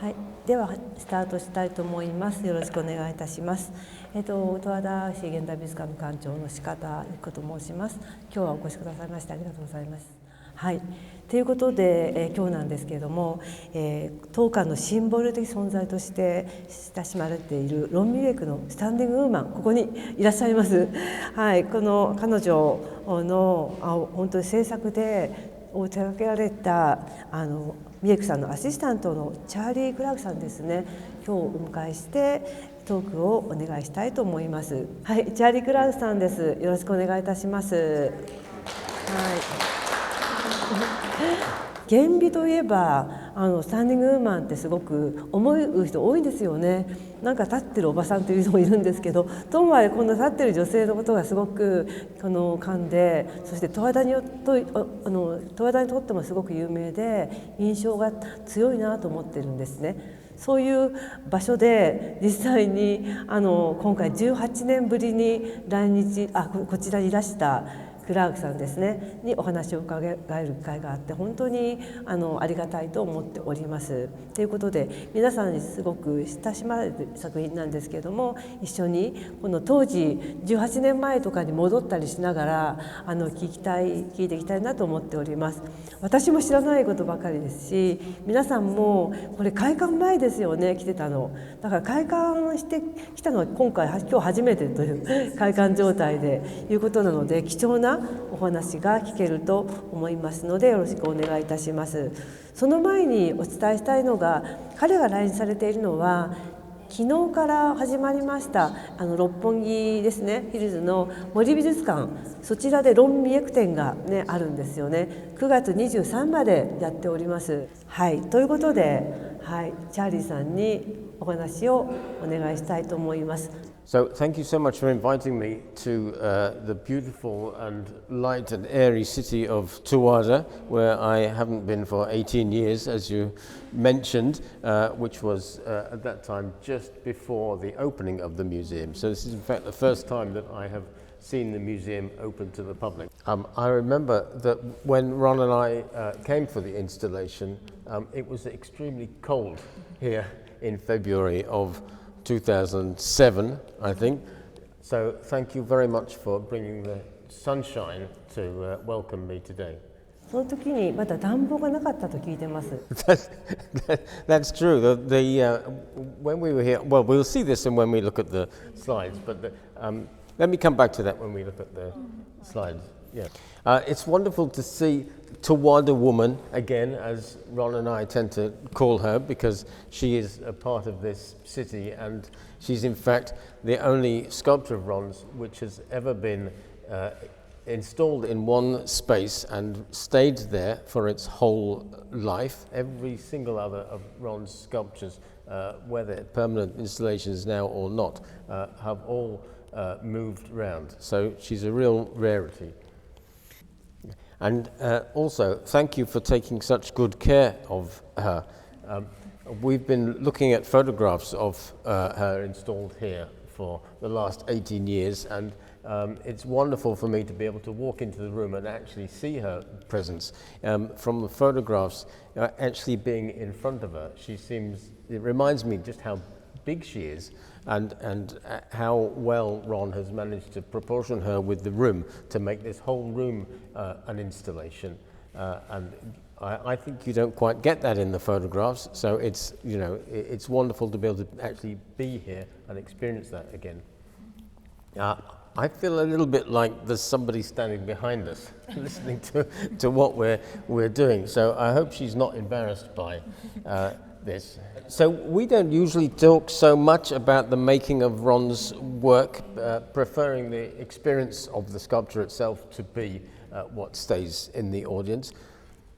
はい、ではスタートしたいと思います。よろしくお願いいたします。十和田市現代美術館の館長の四方由紀子と申します。今日はお越しくださいましてありがとうございます。はい、ということで、今日なんですけれども、当館のシンボル的存在として親しまれているロン・ミュエクのスタンディングウーマン、ここにいらっしゃいます。はい、この彼女の本当に制作を手掛けられたミエクさんのアシスタントのチャーリー・クラークさんですね、今日お迎えしてトークをお願いしたいと思います。はい、チャーリー・クラークさんです。よろしくお願いいたします。はい。原美といえばスタンディングウーマンってすごく思う人多いんですよね。なんか立ってるおばさんという人もいるんですけど、ともあれこの立ってる女性のことがすごく感で、そして十和田にとってもすごく有名で印象が強いなと思ってるんですね。そういう場所で実際に今回18年ぶりにこちらにいらしたクラークさんですねにお話を伺える機会があって本当にありがたいと思っております。ということで皆さんにすごく親しまれる作品なんですけれども、一緒にこの当時18年前とかに戻ったりしながら聞いていきたいなと思っております。私も知らないことばかりですし、皆さんもこれ開館前ですよね、来てたの。だから開館してきたのは今日初めてという開館状態でいうことなので、貴重なお話が聞けると思いますのでよろしくお願いいたします。その前にお伝えしたいのが、彼が来日されているのは昨日から始まりました六本木ですね、ヒルズの森美術館、そちらでロン・ミエク展が、ね、あるんですよね。9月23までやっております。はい、ということで、はい、チャーリーさんにお話をお願いしたいと思います。So thank you so much for inviting me to the beautiful and light and airy city of Towada, where I haven't been for 18 years, as you mentioned, which was at that time just before the opening of the museum. So this is in fact the first time that I have seen the museum open to the public. I remember that when Ron and I came for the installation, it was extremely cold here in February of 2007, I think. So thank you very much for bringing the sunshine to welcome me today. その時にまだ暖房がなかったと聞いてます。That's true. When we were here, well, we'll see this when we look at the slides, but let me come back to that when we look at the slides. Yeah. It's wonderful to see Towada woman again, as Ron and I tend to call her, because she is a part of this city, and she's in fact the only sculpture of Ron's which has ever been installed in one space and stayed there for its whole life. Every single other of Ron's sculptures, whether permanent installations now or not, have all moved round. So she's a real rarity. And also, thank you for taking such good care of her. We've been looking at photographs of her installed here for the last 18 years, and it's wonderful for me to be able to walk into the room and actually see her presence. From the photographs, actually being in front of her, it reminds me just how big she is, and how well Ron has managed to proportion her with the room to make this whole room an installation. And I think you don't quite get that in the photographs, so it's wonderful to be able to actually be here and experience that again. I feel a little bit like there's somebody standing behind us listening to what we're doing, so I hope she's not embarrassed by this. So we don't usually talk so much about the making of Ron's work, preferring the experience of the sculpture itself to be what stays in the audience.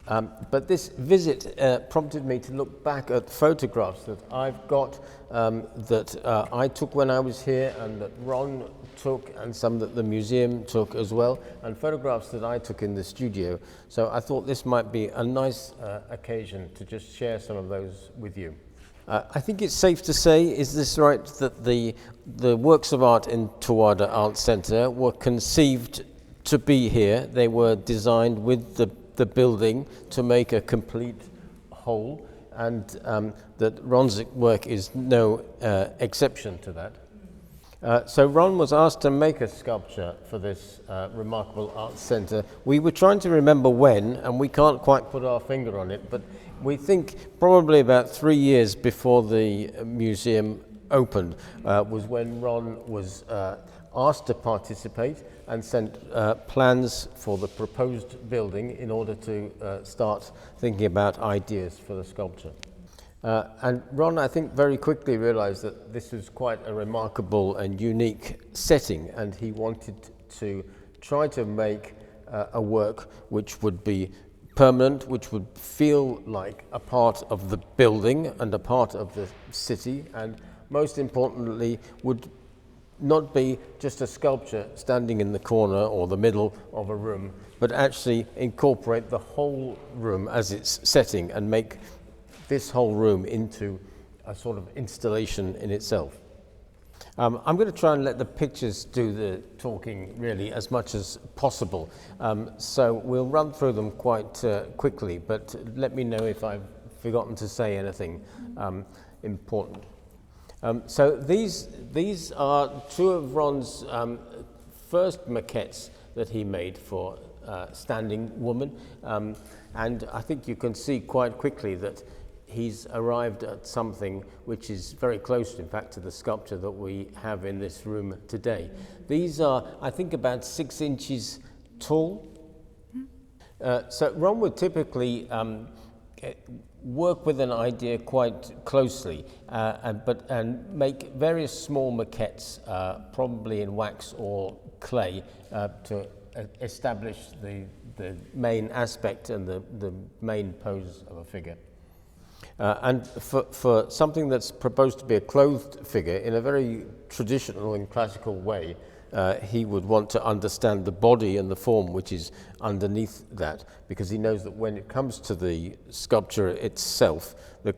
But this visit prompted me to look back at photographs that I've got that I took when I was here, and that Ron took, and some that the museum took as well, and photographs that I took in the studio. So I thought this might be a nice occasion to just share some of those with you. I think it's safe to say, is this right, that the works of art in Towada Art Center were conceived to be here. They were designed with the building to make a complete whole. and that Ron's work is no exception to that. So Ron was asked to make a sculpture for this remarkable art centre. We were trying to remember when, and we can't quite put our finger on it, but we think probably about 3 years before the museum opened was when Ron was asked to participate and sent plans for the proposed building in order to start thinking about ideas for the sculpture. And Ron, I think, very quickly realized that this was quite a remarkable and unique setting, and he wanted to try to make a work which would be permanent, which would feel like a part of the building and a part of the city, and most importantly, would not be just a sculpture standing in the corner or the middle of a room, but actually incorporate the whole room as its setting and make this whole room into a sort of installation in itself. I'm going to try and let the pictures do the talking really as much as possible. So we'll run through them quite quickly, but let me know if I've forgotten to say anything important. So these are two of Ron's first maquettes that he made for Standing Woman, and I think you can see quite quickly that he's arrived at something which is very close, in fact, to the sculpture that we have in this room today. These are, I think, about 6 inches tall. So Ron would typically work with an idea quite closely and make various small maquettes, probably in wax or clay, to establish the main aspect and the main pose of a figure. And for something that's proposed to be a clothed figure in a very traditional and classical way, he would want to understand the body and the form which is underneath that, because he knows that when it comes to the sculpture itself,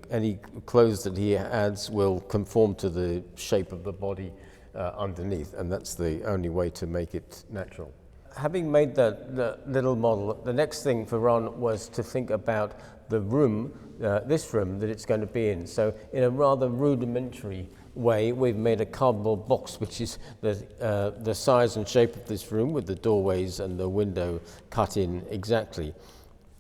any clothes that he adds will conform to the shape of the body underneath, and that's the only way to make it natural. Having made the little model, the next thing for Ron was to think about the room, this room that it's going to be in. So in a rather rudimentary way, we've made a cardboard box which is the size and shape of this room, with the doorways and the window cut in exactly.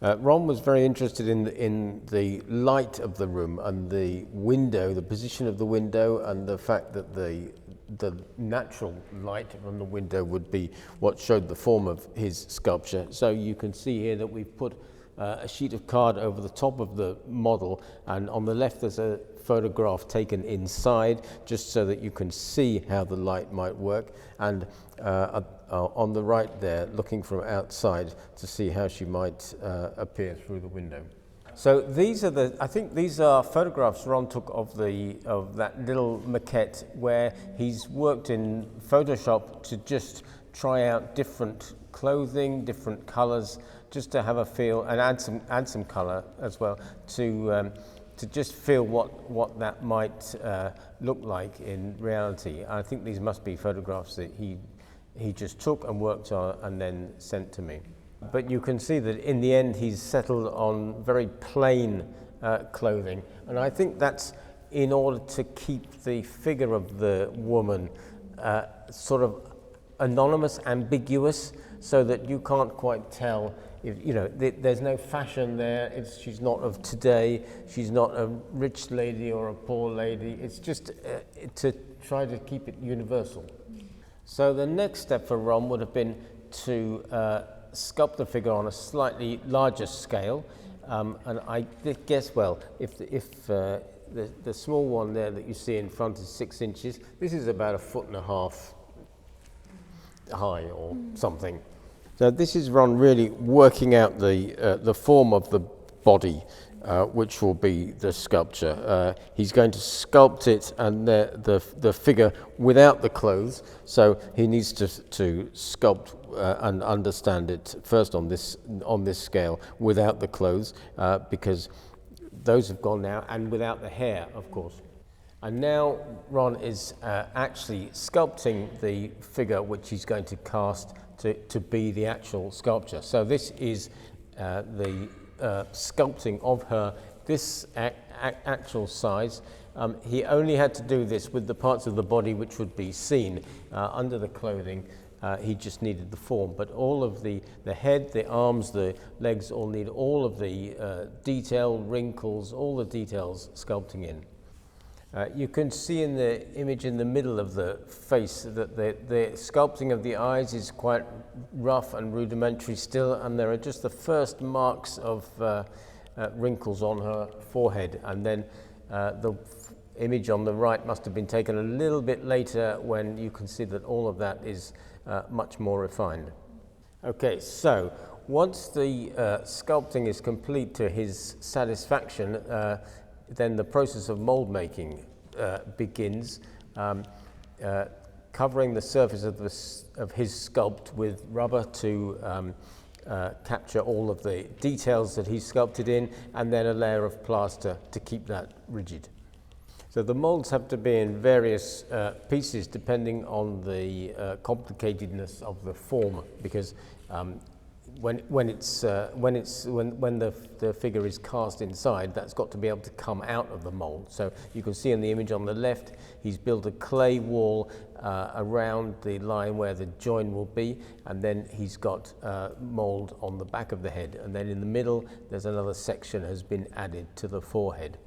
Ron was very interested in the light of the room and the window, the position of the window, and the fact that the natural light from the window would be what showed the form of his sculpture. So you can see here that we've put a sheet of card over the top of the model, and on the left there's a photograph taken inside, just so that you can see how the light might work, and on the right there, looking from outside to see how she might appear through the window. So I think these are photographs Ron took of that little maquette, where he's worked in Photoshop to just try out different clothing, different colors, just to have a feel, and add some color as well, to just feel what that might look like in reality. I think these must be photographs that he just took and worked on and then sent to me. But you can see that in the end he's settled on very plain clothing, and I think that's in order to keep the figure of the woman sort of anonymous, ambiguous, so that you can't quite tell if, there's no fashion there. She's not of today, she's not a rich lady or a poor lady. It's just to try to keep it universal. So the next step for Ron would have been to sculpt the figure on a slightly larger scale, and I guess, well, if the small one there that you see in front is 6 inches, this is about 1.5 feet high or something. So this is Ron really working out the form of the body, which will be the sculpture. He's going to sculpt it and the figure without the clothes, so he needs to sculpt and understand it first on this scale without the clothes, because those have gone now, and without the hair, of course. And now Ron is actually sculpting the figure which he's going to cast to be the actual sculpture. So this is the sculpting of her this actual size. He only had to do this with the parts of the body which would be seen under the clothing. He just needed the form, but all of the head, the arms, the legs all need all of the detail, wrinkles, all the details sculpting in. You can see in the image in the middle of the face that the sculpting of the eyes is quite rough and rudimentary still, and there are just the first marks of wrinkles on her forehead, and then the image on the right must have been taken a little bit later when you can see that all of that is much more refined. Okay, so once the sculpting is complete to his satisfaction, then the process of mold making begins, covering the surface of his sculpt with rubber to capture all of the details that he sculpted in, and then a layer of plaster to keep that rigid. So the molds have to be in various pieces depending on the complicatedness of the form, because when the figure is cast inside, that's got to be able to come out of the mold. So you can see in the image on the left, he's built a clay wall around the line where the join will be, and then he's got mold on the back of the head, and then in the middle there's another section has been added to the forehead.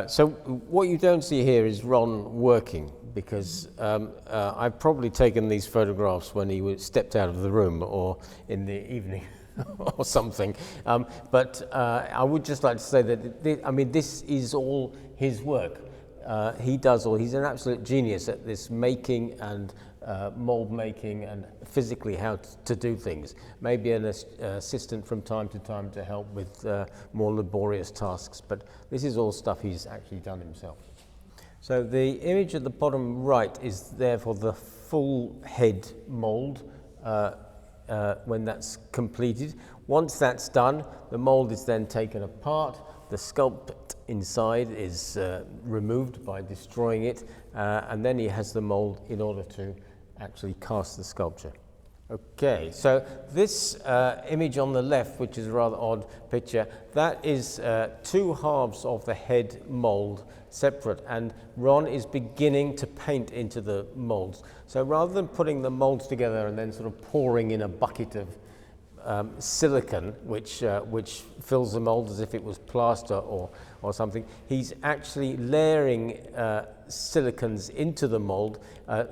So what you don't see here is Ron working, because I've probably taken these photographs when he stepped out of the room or in the evening or something. But I would just like to say that this is all his work. He's an absolute genius at this making and mold making and physically how to do things. Maybe an assistant from time to time to help with more laborious tasks, but this is all stuff he's actually done himself. So the image at the bottom right is therefore the full head mold when that's completed. Once that's done, the mold is then taken apart. The sculpt inside is removed by destroying it, and then he has the mold in order to actually cast the sculpture. Okay, so this image on the left, which is a rather odd picture, that is two halves of the head mold separate, and Ron is beginning to paint into the molds. So rather than putting the molds together and then sort of pouring in a bucket of silicon, which fills the mold as if it was plaster or something, he's actually layering silicons into the mold,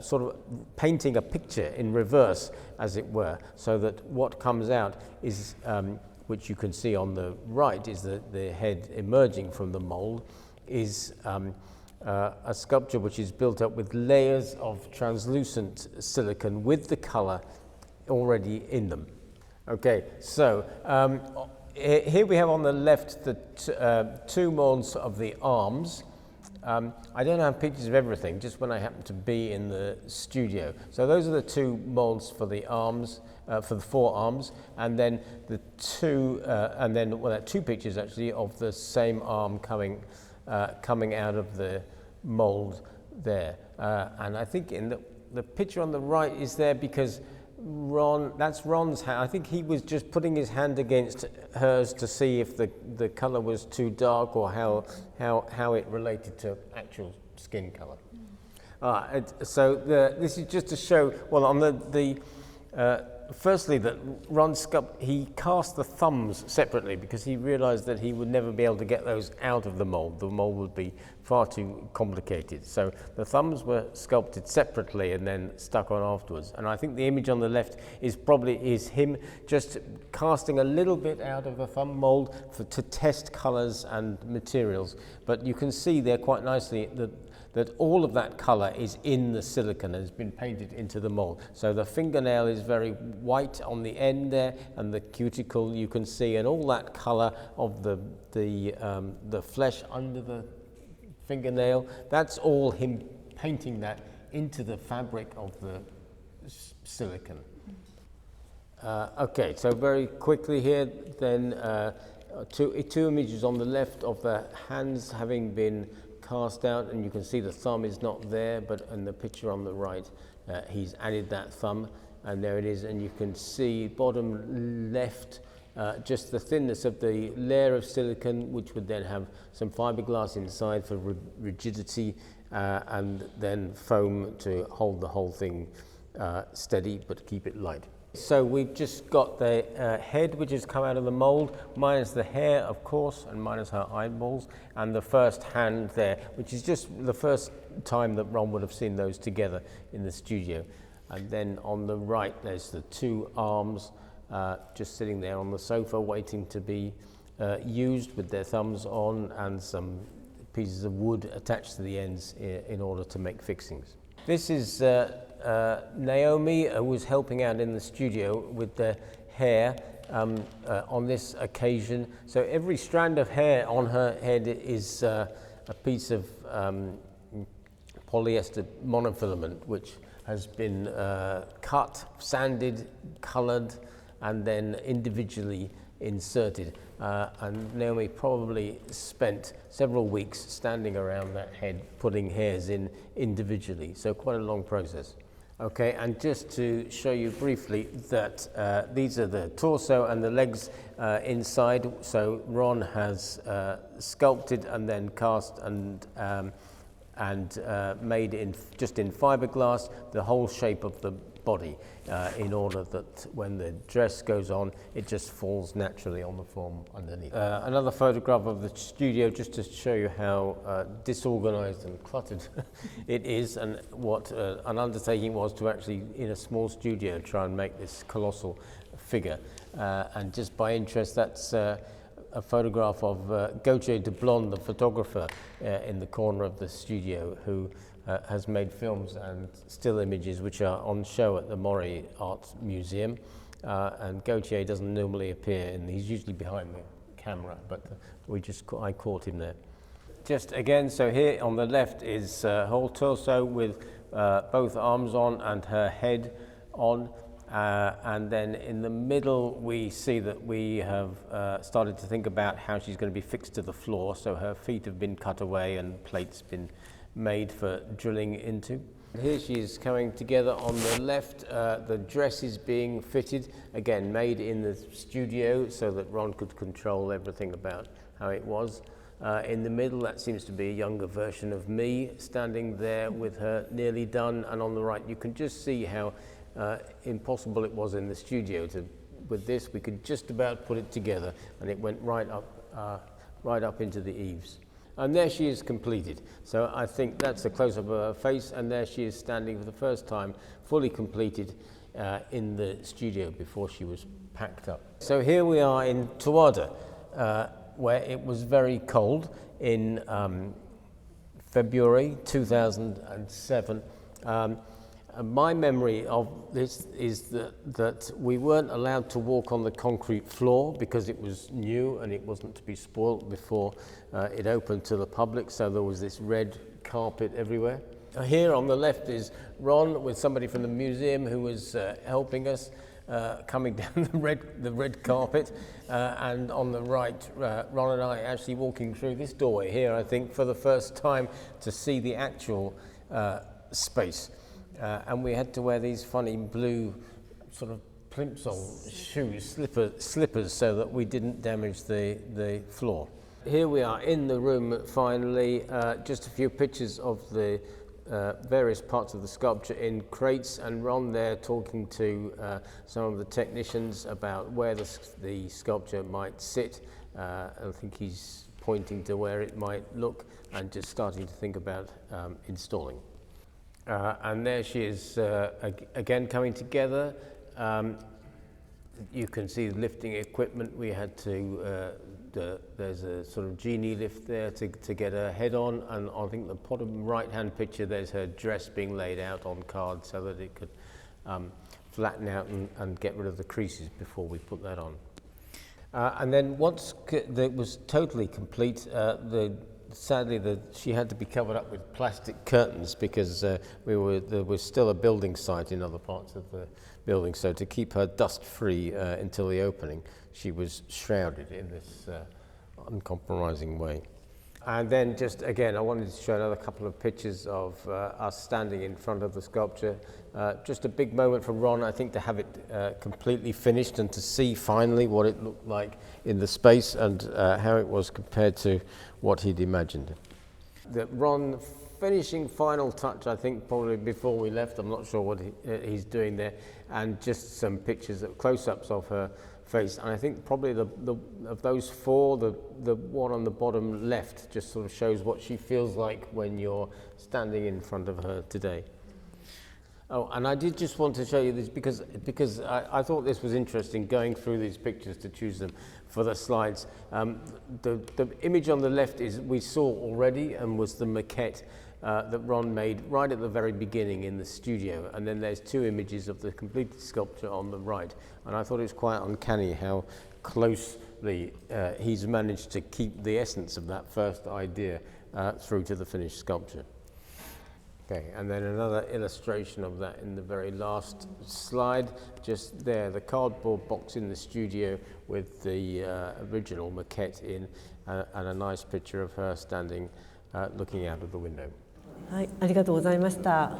sort of painting a picture in reverse, as it were, so that what comes out is, which you can see on the right, is the head emerging from the mold, is a sculpture which is built up with layers of translucent silicon with the color already in them. Okay, so here we have on the left the two molds of the arms. I don't have pictures of everything, just when I happen to be in the studio. So those are the two molds for the arms, for the forearms, and then the two, two pictures actually of the same arm coming out of the mold there. And I think in the picture on the right is there because that's Ron's hand. I think he was just putting his hand against hers to see if the color was too dark or how it related to actual skin color. So this is just to show, well, on the firstly, that Ron he cast the thumbs separately because he realized that he would never be able to get those out of the mold. The mold would be far too complicated. So the thumbs were sculpted separately and then stuck on afterwards. And I think the image on the left is him just casting a little bit out of the thumb mold to test colors and materials. But you can see there quite nicely that all of that color is in the silicon and has been painted into the mold. So the fingernail is very white on the end there, and the cuticle you can see, and all that color of the flesh under the fingernail, that's all him painting that into the fabric of the silicon. Okay, so very quickly here then, two images on the left of the hands having been cast out, and you can see the thumb is not there, but in the picture on the right he's added that thumb, and there it is, and you can see bottom left just the thinness of the layer of silicone, which would then have some fiberglass inside for rigidity, and then foam to hold the whole thing steady but keep it light. So we've just got the head, which has come out of the mold, minus the hair, of course, and minus her eyeballs, and the first hand there, which is just the first time that Ron would have seen those together in the studio. And then on the right, there's the two arms just sitting there on the sofa waiting to be used with their thumbs on, and some pieces of wood attached to the ends in order to make fixings. This is Naomi, who was helping out in the studio with the hair on this occasion. So every strand of hair on her head is a piece of polyester monofilament, which has been cut, sanded, colored, and then individually inserted. And Naomi probably spent several weeks standing around that head, putting hairs in individually. So quite a long process. Okay, and just to show you briefly that these are the torso and the legs inside. So Ron has sculpted and then cast and made just in fiberglass the whole shape of the body in order that when the dress goes on, it just falls naturally on the form underneath. Another photograph of the studio just to show you how disorganized and cluttered it is, and what an undertaking was to actually, in a small studio, try and make this colossal figure. And just by interest, that's a photograph of Gautier de Blonde, the photographer in the corner of the studio, who has made films and still images which are on show at the Maury Art Museum. And Gautier doesn't normally appear, and he's usually behind the camera, but I caught him there. Just again, so here on the left is her whole torso with both arms on and her head on. And then in the middle, we see that we have started to think about how she's going to be fixed to the floor. So her feet have been cut away and plates been made for drilling into. Here she is coming together on the left. The dress is being fitted, again made in the studio so that Ron could control everything about how it was. In the middle, that seems to be a younger version of me standing there with her nearly done, and on the right you can just see how impossible it was in the studio. With this we could just about put it together, and it went right up into the eaves. And there she is completed. So I think that's a close-up of her face, and there she is standing for the first time, fully completed in the studio before she was packed up. So here we are in Towada, where it was very cold in February 2007. My memory of this is that we weren't allowed to walk on the concrete floor because it was new and it wasn't to be spoilt before it opened to the public, so there was this red carpet everywhere. Here on the left is Ron with somebody from the museum who was helping us coming down the red carpet, and on the right, Ron and I actually walking through this doorway here, I think, for the first time to see the actual space. And we had to wear these funny blue sort of plimsoll shoes, slippers, so that we didn't damage the floor. Here we are in the room finally, just a few pictures of the various parts of the sculpture in crates, and Ron there talking to some of the technicians about where the sculpture might sit. I think he's pointing to where it might look and just starting to think about installing. And there she is again coming together. You can see the lifting equipment. We had to, there's a sort of genie lift there to get her head on, and I think the bottom right hand picture, there's her dress being laid out on card so that it could flatten out and get rid of the creases before we put that on. And then once it was totally complete, sadly, she had to be covered up with plastic curtains because there was still a building site in other parts of the building. So to keep her dust-free until the opening, she was shrouded in this uncompromising way. And then just again, I wanted to show another couple of pictures of us standing in front of the sculpture. Just a big moment for Ron, I think, to have it completely finished and to see finally what it looked like in the space and how it was compared to what he'd imagined. The Ron finishing final touch, I think, probably before we left. I'm not sure what he's doing there, and just some pictures, close-ups of her face. And I think probably of those four, the one on the bottom left just sort of shows what she feels like when you're standing in front of her today. Oh, and I did just want to show you this because I thought this was interesting, going through these pictures to choose them for the slides. The image on the left is we saw already and was the maquette that Ron made right at the very beginning in the studio, and then there's two images of the completed sculpture on the right, and I thought it was quite uncanny how closely he's managed to keep the essence of that first idea through to the finished sculpture. Okay, and then another illustration of that in the very last slide, just there, the cardboard box in the studio with the original maquette in, and a nice picture of her standing looking out of the window. はい、ありがとうございました。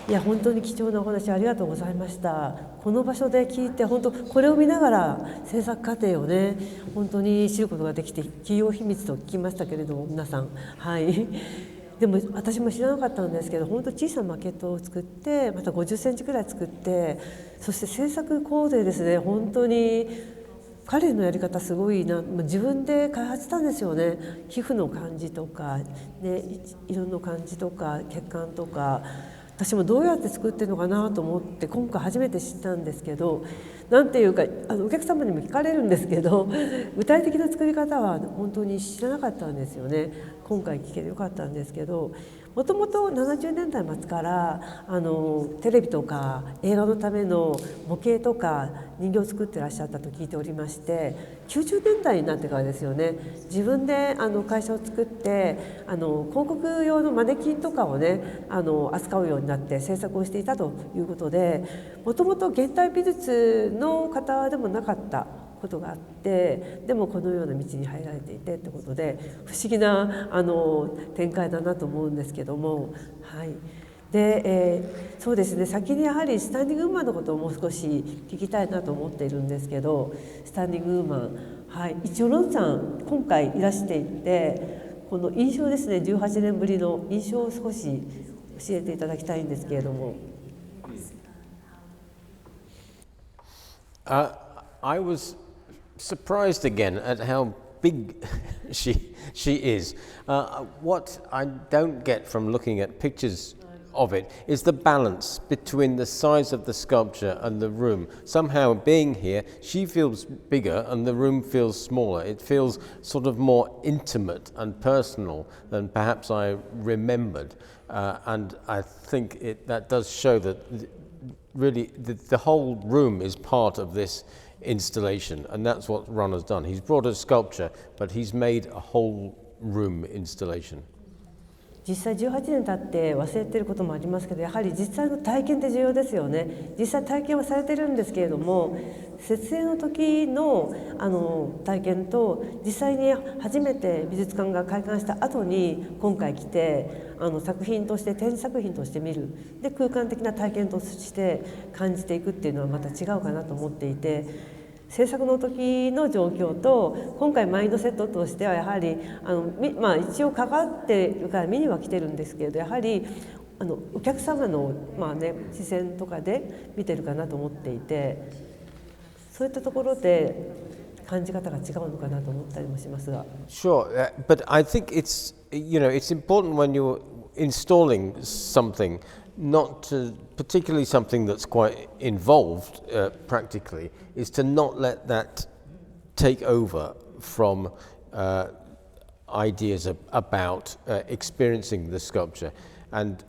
いや、本当に貴重なお話ありがとうございました。この場所で聞いて、本当これを見ながら制作過程をね、本当に知ることができて、企業秘密と聞きましたけれども、皆さん、はい。でも私も知らなかったんですけど、本当小さなマケットを作って、また50センチくらい作って、そして制作工程ですね、本当に彼のやり方すごいな、自分で開発したんですよね。皮膚の感じとか、ね、色の感じとか血管とか、私もどうやって作ってるのかなと思って今回初めて知ったんですけど、なんていうかお客様にも聞かれるんですけど、具体的な作り方は本当に知らなかったんですよね。今回聞けてよかったんですけど、もともと70年代末からテレビとか映画のための模型とか人形を作ってらっしゃったと聞いておりまして、90年代になってからですよね、自分で会社を作って広告用のマネキンとかをね扱うようになって制作をしていたということで、もともと現代美術の方でもなかったことがあって、でもこのような道に入られていてってことで、不思議な展開だなと思うんですけども、はい。で、そうですね、先にやはりスタンディングウーマンのことをもう少し聞きたいなと思っているんですけど、スタンディングウーマン、はい、一応ロンさん今回いらしていて、この印象ですね、18年ぶりの印象を少し教えていただきたいんですけれども。I was surprised again at how big she is. What I don't get from looking at pictures of it is the balance between the size of the sculpture and the room. Somehow being here, she feels bigger and the room feels smaller. It feels sort of more intimate and personal than perhaps I remembered. And I think that does show that really the whole room is part of this installation, and that's what Ron has done. He's brought a sculpture, but he's made a whole room installation. 実際18年経って忘れてることもありますけど、やはり実際の体験って重要ですよね。実際体験はされてるんですけれども、設営の時の体験と実際に初めて美術館が開館した後に今回来て作品として展示作品として見る、で空間的な体験として感じていくっていうのはまた違うかなと思っていて。制作の時の状況と今回マインドセットとしてはやはり一応関わってるから見には来てるんですけれど、やはりお客様の視線とかで見てるかなと思っていて、そういったところで感じ方が違うのかなと思ったりもしますが。Sure, but I think it's important when you're installing something, not to, particularly something that's quite involved practically, is to not let that take over from ideas about experiencing the sculpture. And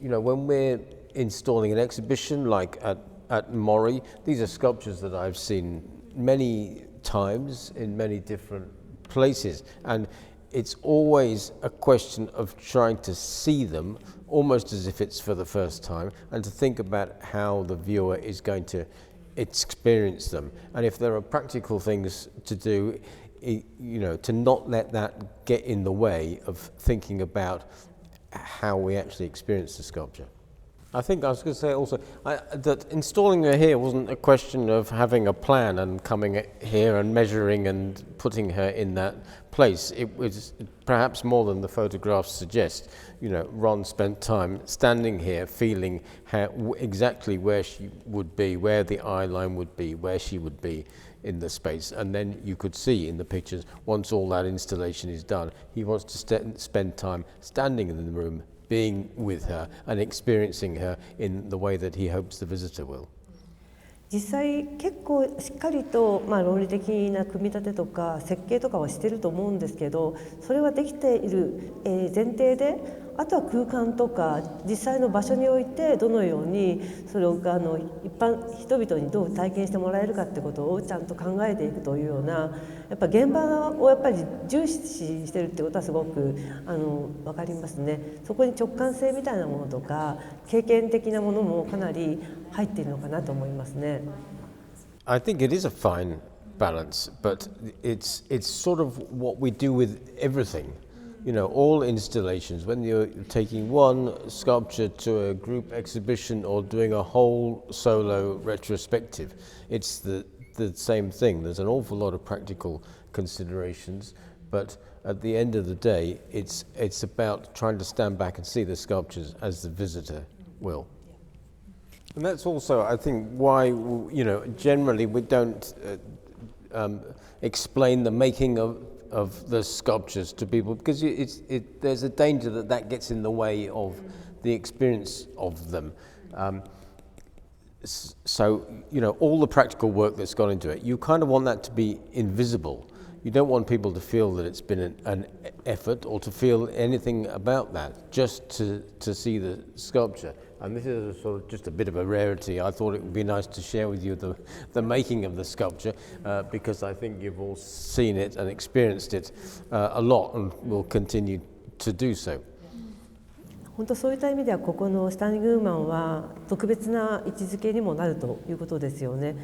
when we're installing an exhibition like at Mori, these are sculptures that I've seen many times in many different places, and it's always a question of trying to see them almost as if it's for the first time, and to think about how the viewer is going to experience them. And if there are practical things to do, to not let that get in the way of thinking about how we actually experience the sculpture. I think I was going to say also that installing her here wasn't a question of having a plan and coming here and measuring and putting her in that place. It was perhaps more than the photographs suggest. Ron spent time standing here, feeling exactly where she would be, where the eye line would be, where she would be in the space. And then you could see in the pictures, once all that installation is done, he wants to spend time standing in the room, being with her and experiencing her in the way that he hopes the visitor will. 実際結構しっかりと、論理的な組み立てとか設計とかはしてると思うんですけど、それはできている前提で、あとは空間とか実際の場所においてどのようにそれを一般人々にどう体験してもらえるかってことをちゃんと考えていくというような、やっぱ現場をやっぱり重視してるってことはすごく分かりますね。そこに直感性みたいなものとか経験的なものもかなり入っているのかなと思いますね。I think it is a fine balance, but it's sort of what we do with everything. All installations, when you're taking one sculpture to a group exhibition or doing a whole solo retrospective, it's the same thing. There's an awful lot of practical considerations, but at the end of the day, it's about trying to stand back and see the sculptures as the visitor will. And that's also, I think, why generally we don't explain the making of the sculptures to people, because there's a danger that gets in the way of the experience of them. So all the practical work that's gone into it, you kind of want that to be invisible. You don't want people to feel that it's been an effort or to feel anything about that, just to see the sculpture. And this is sort of just a bit of a rarity. I thought it would be nice to share with you the making of the sculpture, because I think you've all seen it and experienced it a lot and will continue to do so. 本当そういった意味ではここのスタンディングウーマンは特別な位置づけにもなるということですよね。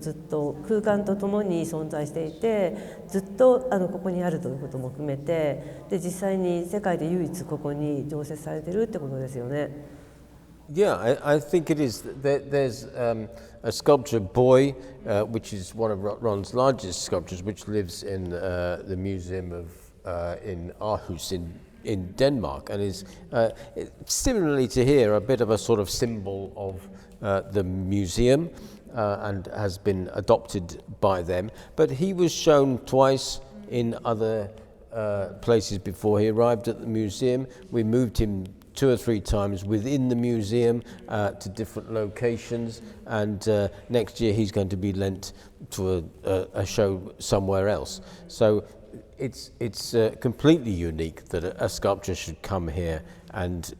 ずっと空間とともに存在していて、ずっとここにあるということも含めて、で実際に世界で唯一ここに常設されているってことですよね。Yeah, I think it is. There's a sculpture boy, which is one of Ron's largest sculptures, which lives in the museum of in Aarhus in Denmark, and is similarly to here a bit of a sort of symbol of the museum, and has been adopted by them. But he was shown twice in other places before he arrived at the museum. We moved him 2 or 3 times within the museum to different locations, and next year he's going to be lent to a show somewhere else. So it's completely unique that a sculpture should come here and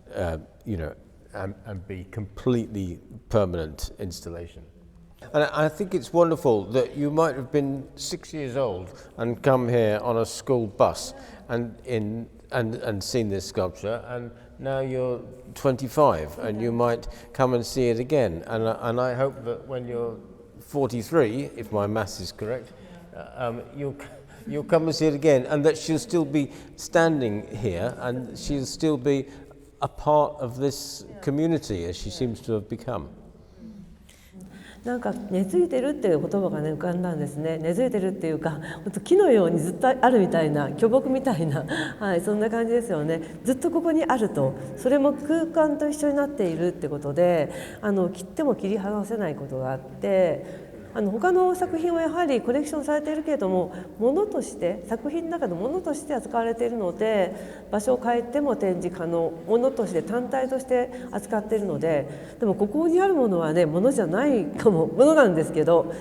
and be completely permanent installation. And I think it's wonderful that you might have been 6 years old and come here on a school bus and seen this sculpture, and now you're 25 and you might come and see it again. And I hope that when you're 43, if my maths is correct, you'll come and see it again, and that she'll still be standing here and she'll still be a part of this community as she seems to have become. なんか根付いてるっていう言葉がね浮かんだんですね。根付いてるっていうか、本当木のようにずっとあるみたいな、巨木みたいな、はい、そんな感じですよね。ずっとここにあると、それも空間と一緒になっているってことで、切っても切り離せないことがあって、他の作品はやはりコレクションされているけれども、物として作品の中のものとして扱われているので、場所を変えても展示可能、ものとして単体として扱っているので、でもここにあるものはね、ものじゃないかも、ものなんですけど、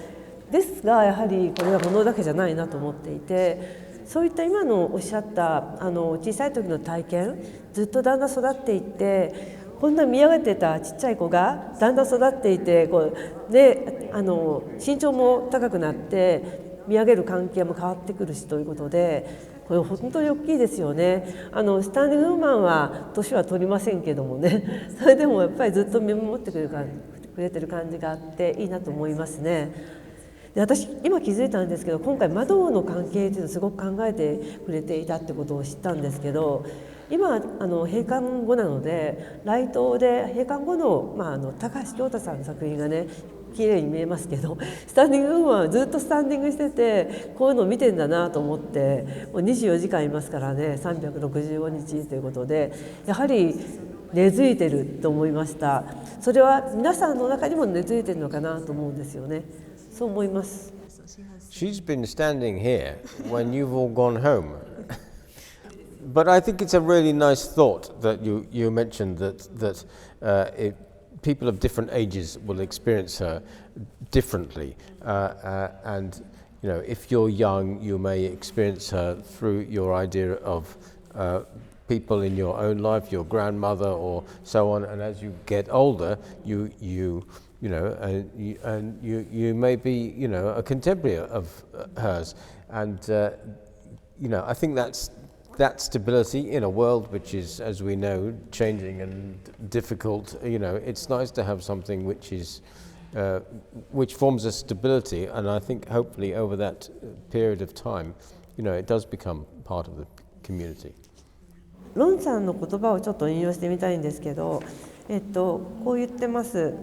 ですがやはりこれはものだけじゃないなと思っていて、そういった今のおっしゃった小さい時の体験、ずっとだんだん育っていって、こんな見上げてたちっちゃい子がだんだん育っていて、身長も高くなって見上げる関係も変わってくるしということで、これ本当に大きいですよね。スタンディングウーマンは年は取りませんけどもね、それでもやっぱりずっと見守ってくくれてる感じがあっていいなと思いますね。で私今気づいたんですけど、今回窓の関係っていうのをすごく考えてくれていたってことを知ったんですけど、今閉館後なのでライトで閉館後の、高橋京太さんの作品がね綺麗に見えますけど、スタンディングウーマンはずっとスタンディングしててこういうのを見てんだなと思って、もう24時間いますからね、365日ということでやはり根付いてると思いました。それは皆さんの中にも根付いてるのかなと思うんですよね。そう思います。She's been standing here when you've all gone home. But I think it's a really nice thought that you mentioned that people of different ages will experience her differently, and if you're young, you may experience her through your idea of people in your own life, your grandmother or so on, and as you get older, you may be a contemporary of hers, and I think that stability in a world which is, as we know, changing and difficult. It's nice to have something which forms a stability, and I think hopefully over that period of time, it does become part of the community. ロンさんの言葉をちょっと引用してみたいんですけど、こう言ってます。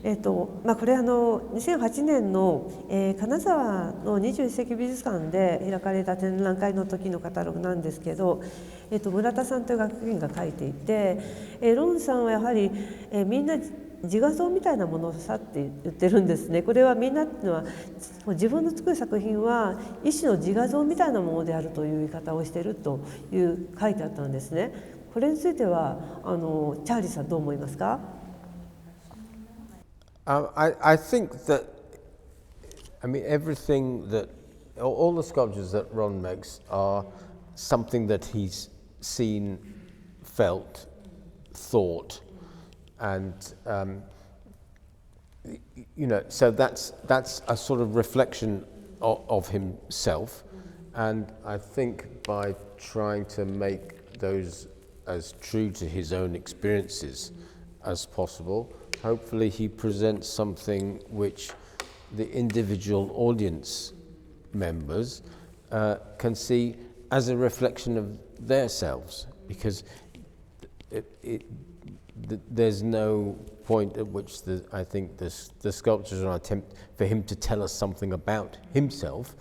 これ2008年の、金沢の21世紀美術館で開かれた展覧会の時のカタログなんですけど、村田さんという学芸員が書いていて、ロンさんはやはり、みんな自画像みたいなものさって言ってるんですね。これはみんなっていうのは自分の作る作品は一種の自画像みたいなものであるという言い方をしているという書いてあったんですね。これについてはチャーリーさんどう思いますか？I think that, everything that, all the sculptures that Ron makes are something that he's seen, felt, thought, and so that's a sort of reflection of himself, and I think by trying to make those as true to his own experiences as possible, hopefully he presents something which the individual audience members can see as a reflection of their selves, because there's no point at which I think the sculptures are an attempt for him to tell us something about himself.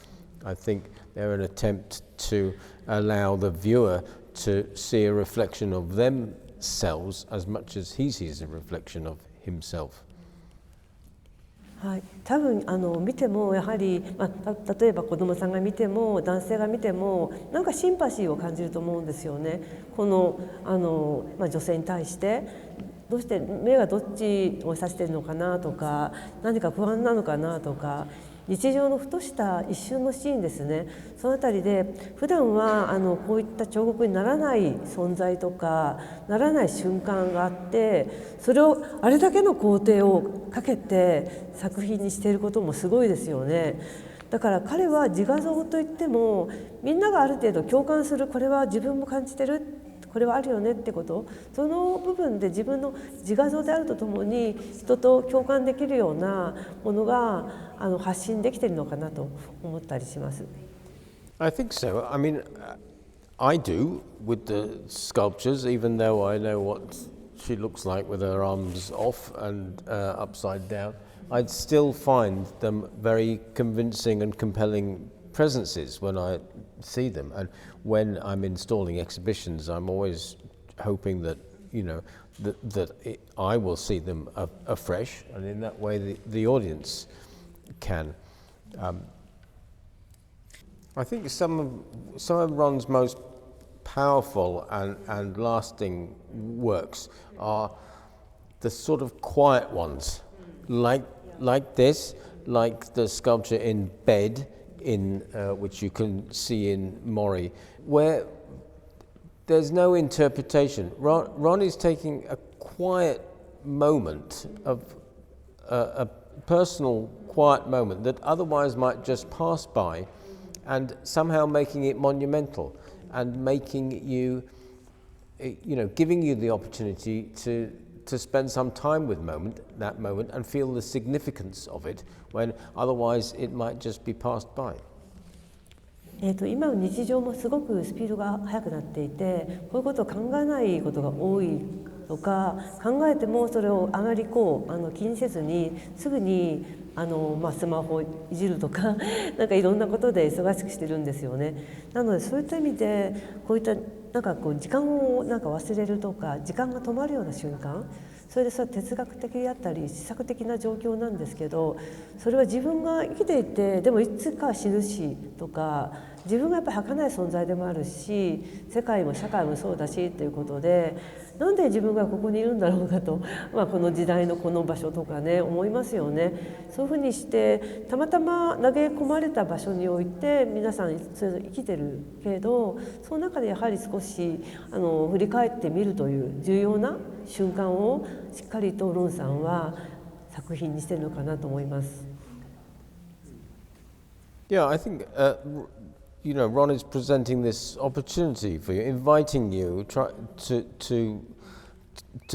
I think they're an attempt to allow the viewer to see a reflection of themselves as much as he sees a reflection of himself. はい、多分見てもやはり、例えば子どもさんが見ても男性が見てもなんかシンパシーを感じると思うんですよね。この女性に対してどうして目がどっちを指しているのかなとか、何か不安なのかなとか、日常のふとした一瞬のシーンですね。そのあたりで普段はこういった彫刻にならない存在とかならない瞬間があって、それをあれだけの工程をかけて作品にしていることもすごいですよね。だから彼は自画像といってもみんながある程度共感する、これは自分も感じてる、これはあるよねってこと、その部分で自分の自画像であるとともに人と共感できるようなものが発信できているのかなと思ったりします。I think so. I do with the sculptures, even though I know what she looks like with her arms off and upside down. I'd still find them very convincing and compelling presences when I see them, and when I'm installing exhibitions, I'm always hoping that I will see them afresh, and in that way the audience can. I think some of Ron's most powerful and lasting works are the sort of quiet ones, like this, like the sculpture in Bed, which you can see in Mori, where there's no interpretation. Ron is taking a quiet moment of a personal quiet moment that otherwise might just pass by, and somehow making it monumental and making you, giving you the opportunity to spend some time with that moment and feel the significance of it when otherwise it might just be passed by. 今の日常もすごくスピードが速くなっていて、こういうことを考えないことが多いとか、考えてもそれをあまり気にせずにすぐにスマホをいじるとかなんかいろんなことで忙しくしてるんですよね。なのでそういった意味でこういった時間を忘れるとか時間が止まるような瞬間、それでそれは哲学的であったり思索的な状況なんですけど、それは自分が生きていてでもいつか死ぬしとか、自分がやっぱり儚い存在でもあるし、世界も社会もそうだしということで、なんで自分がここにいるんだろうかと、この時代のこの場所とかね思いますよね。そういうふうにしてたまたま投げ込まれた場所において皆さんそれぞれ生きてるけど、その中でやはり少し振り返ってみるという重要な瞬間をしっかりとロンさんは作品にしてるのかなと思います。Yeah, I think Ron is presenting this opportunity for you, inviting you to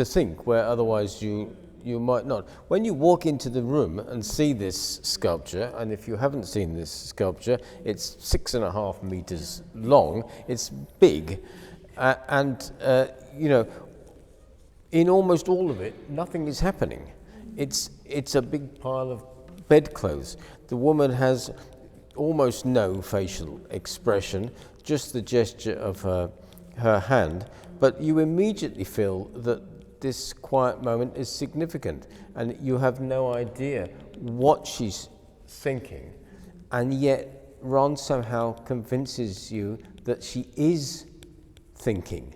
think where otherwise you might not. When you walk into the room and see this sculpture, and if you haven't seen this sculpture, it's 6.5 meters long. It's big, and in almost all of it, nothing is happening. It's a big pile of bedclothes. The woman has almost no facial expression, just the gesture of her hand, but you immediately feel that this quiet moment is significant, and you have no idea what she's thinking, and yet Ron somehow convinces you that she is thinking,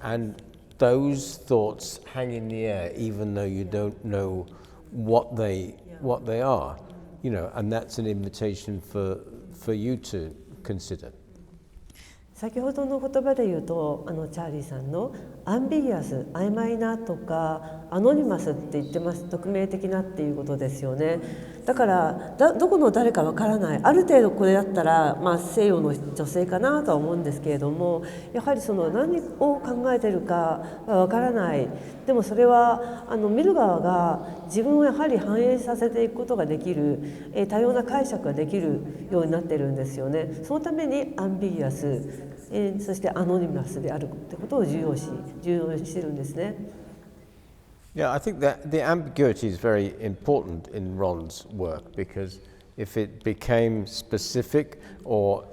and those thoughts hang in the air even though you don't know what they are. And that's an invitation for you to consider. 先ほどの言葉で言うとチャーリーさんのアンビギュアス、曖昧なとかアノニマスって言ってます。匿名的なっていうことですよね。だからどこの誰かわからない、ある程度これだったら、西洋の女性かなとは思うんですけれども、やはりその何を考えてるかはわからない。でもそれは見る側が自分をやはり反映させていくことができる、多様な解釈ができるようになってるんですよね。そのためにアンビギュアス、そしてアノニマスであるってことを重要視してるんですね。Yeah, I think that the ambiguity is very important in Ron's work, because if it became specific or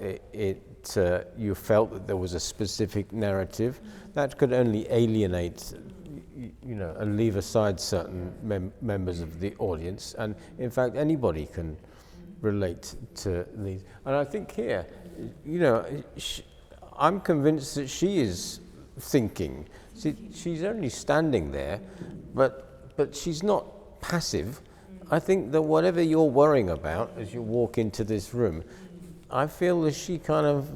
you felt that there was a specific narrative, that could only alienate, and leave aside certain members of the audience. And in fact, anybody can relate to these. And I think here, I'm convinced that she is thinking. She's only standing there, but she's not passive. I think that whatever you're worrying about as you walk into this room, I feel that she kind of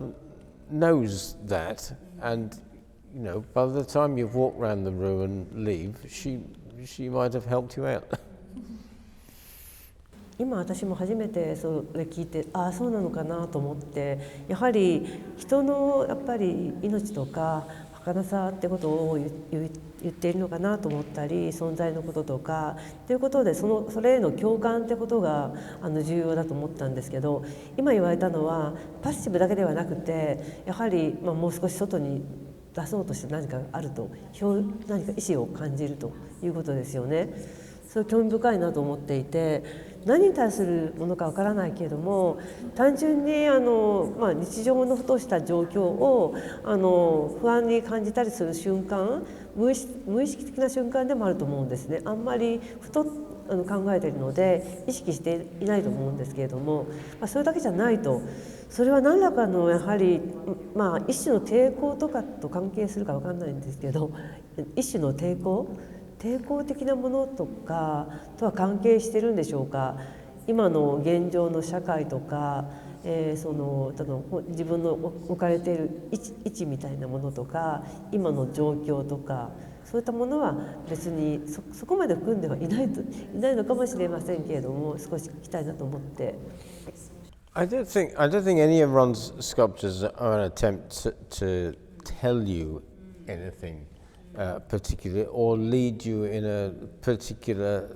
knows that, and by the time you've walked around the room and leave, she might have helped you out. 今私も初めてそれ聞いて、そうなのかなと思って、やはり人のやっぱり命とか儚さってことを言っているのかなと思ったり、存在のこととかということでそれへの共感ってことが重要だと思ったんですけど、今言われたのはパッシブだけではなくて、やはりもう少し外に出そうとして何かがあると、何か意思を感じるということですよね。それ興味深いなと思っていて、何に対するものかわからないけれども、単純に日常のふとした状況を不安に感じたりする瞬間、無意識的な瞬間でもあると思うんですね。あんまりふと考えているので意識していないと思うんですけれども、それだけじゃないと、それは何らかのやはり一種の抵抗とかと関係するかわかんないんですけど、一種の抵抗的なものとかとは関係してるんでしょうか。今の現状の社会とか、自分の置かれている位置みたいなものとか、今の状況とか、そういったものは別にそこまで含んではいないのかもしれませんけれども、少し聞きたいなと思って。I don't think any of Ron's sculptures are an attempt to tell you anything particular or lead you in a particular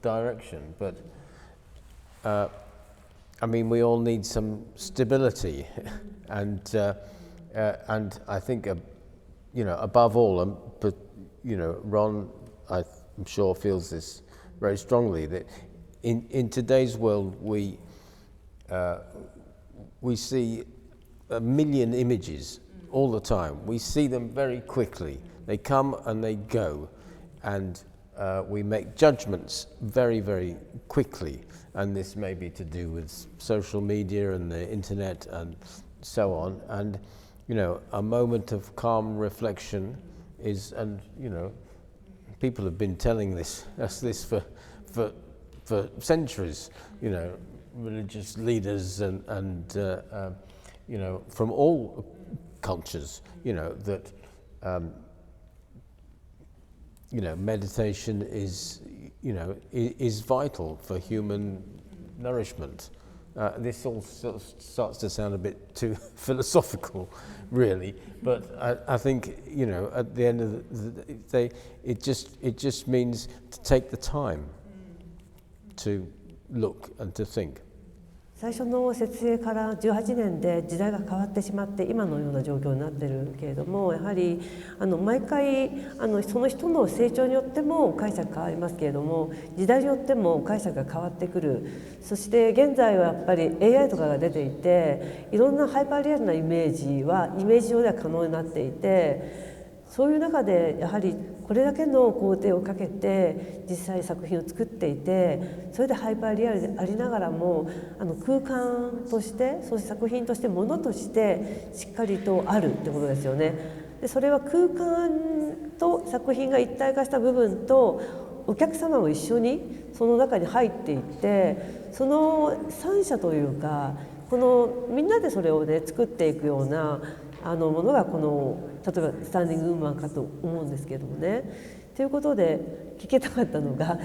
direction. But I mean, we all need some stability, and I think, above all, but Ron, I'm sure, feels this very strongly, that in today's world we see a million images all the time. We see them very quickly. They come and they go, and we make judgments very, very quickly. And this may be to do with social media and the internet and so on. And a moment of calm reflection is, and people have been telling us this for centuries. Religious leaders and from all cultures, that meditation is vital for human nourishment. This all starts to sound a bit too philosophical, really, but I think at the end of the day, it just means to take the time to look and to think. 最初の設営から18年で時代が変わってしまって今のような状況になっているけれども、やはり毎回その人の成長によっても解釈変わりますけれども、時代によっても解釈が変わってくる。そして現在はやっぱり AI とかが出ていて、いろんなハイパーリアルなイメージはイメージ上では可能になっていて、そういう中でやはりこれだけの工程をかけて実際作品を作っていて、それでハイパーリアルでありながらも空間として、そして作品としてものとしてしっかりとあるってことですよね。でそれは空間と作品が一体化した部分とお客様も一緒にその中に入っていって、その三者というか、このみんなでそれをね作っていくようなものがこの例えばスタンディングウーマンかと思うんですけどもね。ということで聞きたかったのが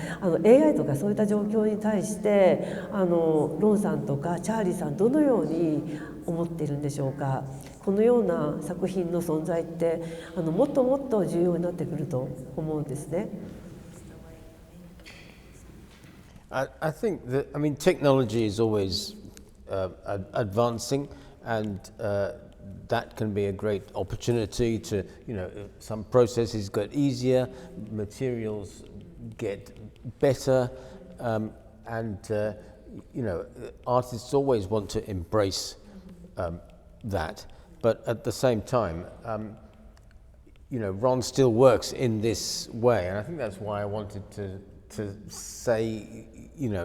AI とかそういった状況に対してロンさんとかチャーリーさんどのように思っているんでしょうか。このような作品の存在ってもっともっと重要になってくると思うんですね。I think that, technology is always advancing, and that can be a great opportunity to, some processes get easier, materials get better, and artists always want to embrace that. But at the same time, Ron still works in this way, and I think that's why I wanted to say,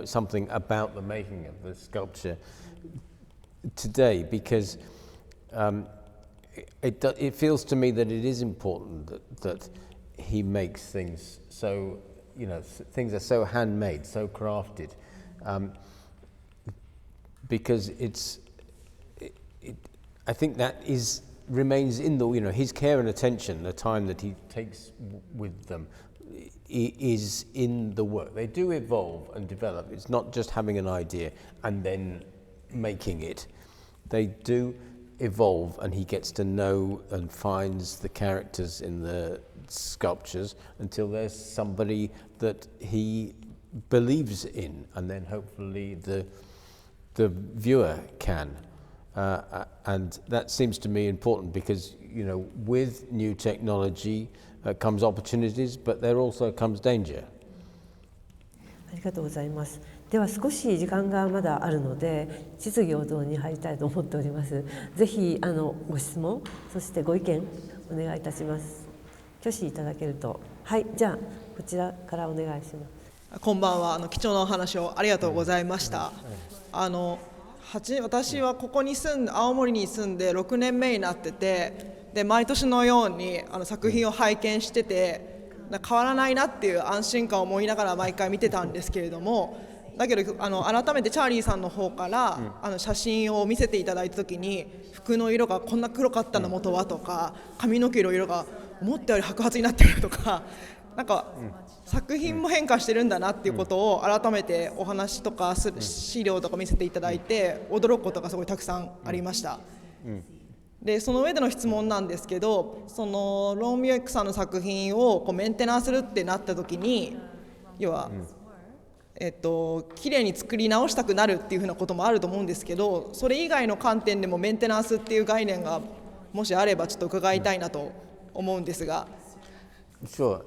something about the making of the sculpture today, because it feels to me that it is important that he makes things so, things are so handmade, so crafted, because I think that remains in his care and attention, the time that he takes with them is in the work. They do evolve and develop. It's not just having an idea and then making it. They do evolve, and he gets to know and finds the characters in the sculptures until there's somebody that he believes in, and then hopefully the viewer can. And that seems to me important because, with new technology comes opportunities, but there also comes danger. ありがとうございます。では少し時間がまだあるので質疑応答に入りたいと思っております。ぜひご質問、そしてご意見お願いいたします。挙手いただけると。はい、じゃあこちらからお願いします。こんばんは。貴重なお話をありがとうございました。私はここに青森に住んで6年目になってて、で毎年のように作品を拝見してて変わらないなっていう安心感を思いながら毎回見てたんですけれども、だけど改めてチャーリーさんの方から写真を見せていただいた時に、服の色がこんな黒かったの元はとか、髪の毛の色が思ったより白髪になってるとか、作品も変化してるんだなっていうことを改めてお話とか資料とか見せていただいて驚くことがすごいたくさんありました。でその上での質問なんですけど、そのロン・ミュエックさんの作品をこうメンテナンスするってなった時に、要は、綺麗に作り直したくなるっていうふうなこともあると思うんですけど、それ以外の観点でもメンテナンスっていう概念がもしあればちょっと伺いたいなと思うんですが。Sure.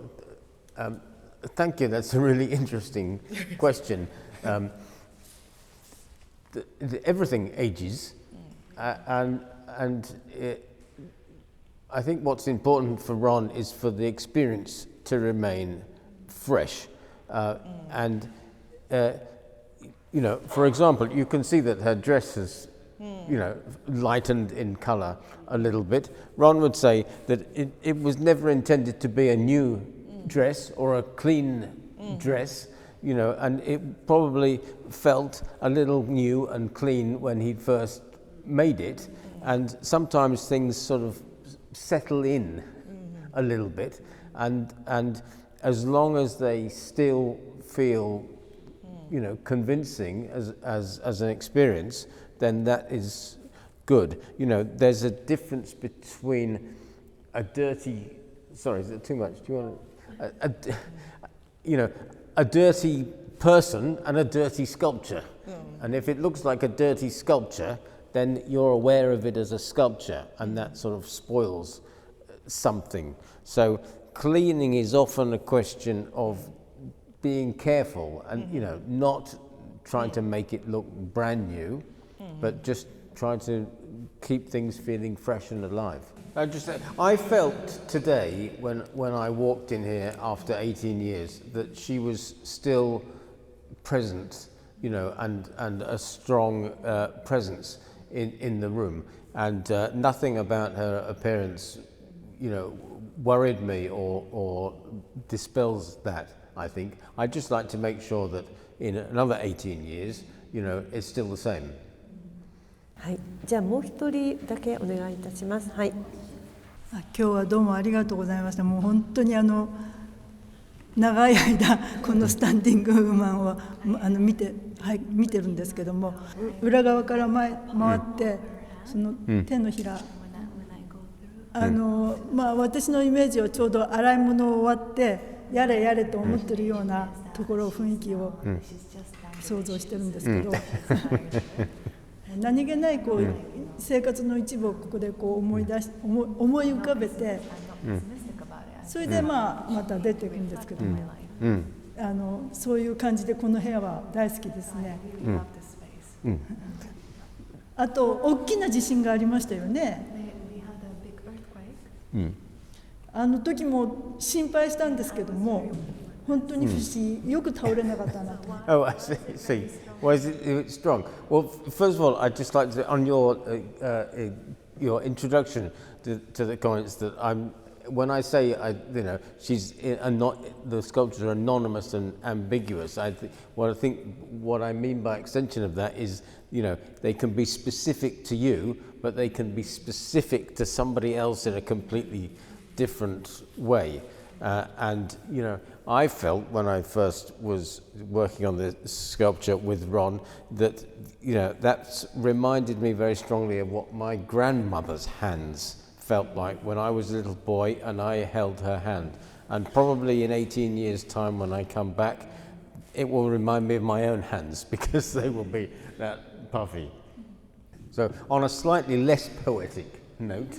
Thank you. That's a really interesting question. Everything ages, and I think what's important for Ron is for the experience to remain fresh. And you know, for example, you can see that her dress has, you know, lightened in colour a little bit. Ron would say that it was never intended to be a new dress or a clean dress, you know, and it probably felt a little new and clean when he first made it, and sometimes things sort of settle in a little bit, and as long as they still feel, you know, convincing as an experience, then that is good. You know, there's a difference between a dirty, sorry, is it too much? Do you want to, you know, a dirty person and a dirty sculpture. And if it looks like a dirty sculpture, then you're aware of it as a sculpture, and that sort of spoils something. So cleaning is often a question of being careful and, you know, not trying to make it look brand new, but just trying to keep things feeling fresh and alive. I felt today when I walked in here after 18 years that she was still present, you know, and a strong presence in the room, and nothing about her appearance, you know, worried me or dispels that. I think I'd just like to make sure that in another 18 years, you know, it's still the same. はい、じゃあもう一人だけお願いいたします。はい。今日はどうもありがとうございました。もう本当に長い間このスタンディングウーマンを見てるんですけども、裏側から回ってその手のひら、まあ私のイメージをちょうど洗い物終わってやれやれと思ってるようなところ、雰囲気を想像してるんですけど、何気ないこう生活の一部をここでこう思い浮かべて、それでまた出ていくんですけども、そういう感じでこの部屋は大好きですね。あと大きな地震がありましたよね。あの時も心配したんですけども、本当に不思議、よく倒れなかったなと。Oh, I see. Well, is it strong? Well, first of all, I'd just like to, on your introduction to the comments, that when I say, you know, the sculptures are anonymous and ambiguous. What I mean by extension of that is, you know, they can be specific to you, but they can be specific to somebody else in a completely different way. And, you know, I felt when I first was working on the sculpture with Ron that, you know, that reminded me very strongly of what my grandmother's hands felt like when I was a little boy and I held her hand. And probably in 18 years' time when I come back, it will remind me of my own hands because they will be that puffy. So on a slightly less poetic note,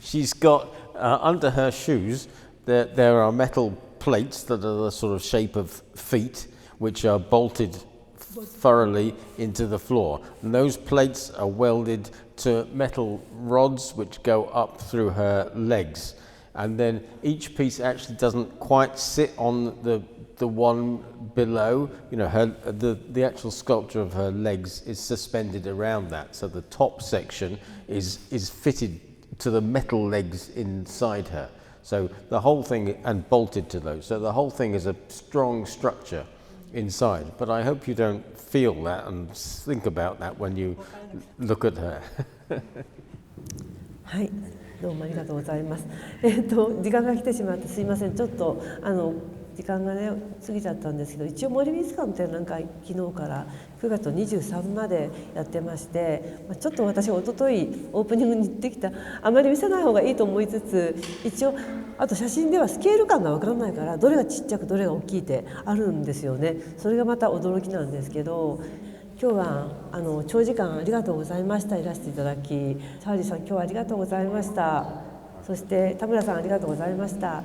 she's got under her shoes there are metal plates that are the sort of shape of feet, which are bolted thoroughly into the floor. And those plates are welded to metal rods which go up through her legs. And then each piece actually doesn't quite sit on the one below. You know, the actual sculpture of her legs is suspended around that. So the top section is fitted to the metal legs inside her. So the whole thing, and bolted to those. So the whole thing is a strong structure inside. But I hope you don't feel that and think about that when you look at her. はい、どうもありがとうございます。時間が来てしまってすいません。ちょっと時間がね過ぎちゃったんですけど、一応森美術館の展覧会昨日から9月23までやってまして、ちょっと私一昨日オープニングに行ってきた、あまり見せない方がいいと思いつつ、一応あと写真ではスケール感が分からないから、どれがちっちゃくどれが大きいってあるんですよね。それがまた驚きなんですけど、今日は長時間ありがとうございました。いらしていただき、チャーリーさん今日はありがとうございました。そして田村さんありがとうございました。